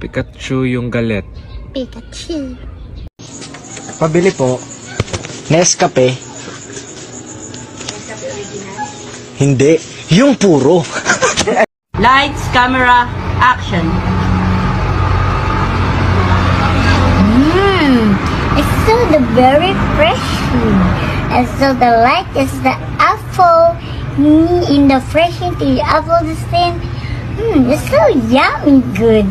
Pikachu yung galit. Pikachu. Pabili po. Nescafe. Hindi. Yung puro. Lights, camera, action. It's so the very fresh food. And so the light is the apple. In the fresh into the apple the same. It's so yummy good.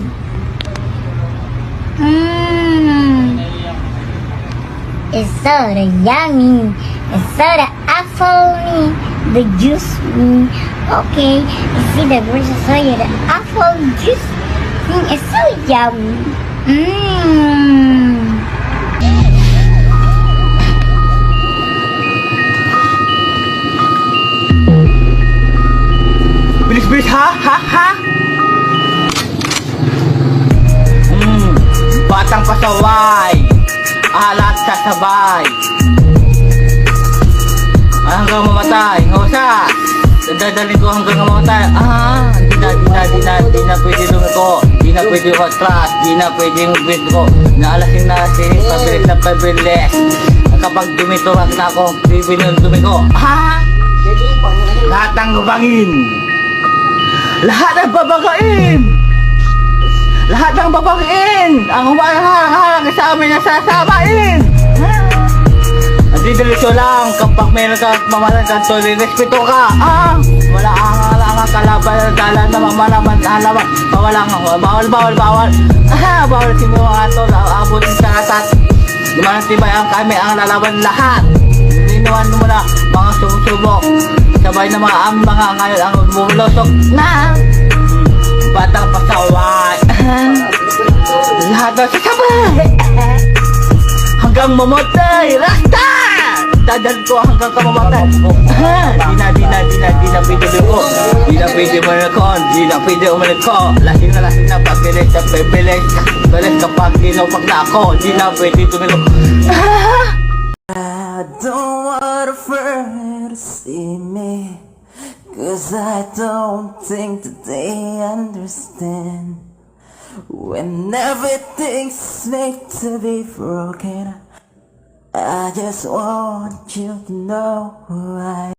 It's so the yummy. It's so the apple me. The juice me. Okay. You see the version so yeah, the apple juice. It's so yummy. Bilis-bilis, ha? Batang pasaway, alat sasabay, hanggang mamatay, hosa, dadalhin ko hanggang mamatay. Di na pwede lumiko, di na pwede atras, di na pwede ko, naalasin pabilis na pabilis. Kapag dumiturak na ako, dumi ko, lahat ng gubangin, lahat ng babagain, lahat ng babangin, ang humaharang sa amin na sasamain. Didiretso lang kapag meron ka mamalan ka, so respeto ka. Wala ang kalaban, dala na mamalaman, halaman, bawal. Bawal si mga ito, abutin sa atat. Lumanatibay ang kami ang lalaban lahat. Ninawan mo na mga sumusubok, sabay na mga ngayon ang bumulusok na batang pasaway. Lahat na sasabay hanggang mamatay. Rasta! Dadal ko hanggang kamamatay. Di na pwede luko, di na pwede malikon, di na pwede umaliko. Lasing na pagbilis na pagbilis. Bilis kapag ginupag na ako, di na pwede tumilo. I don't want a friend to see me, 'cause I don't think that they understand. When everything's made to be broken, I just want you to know who I am.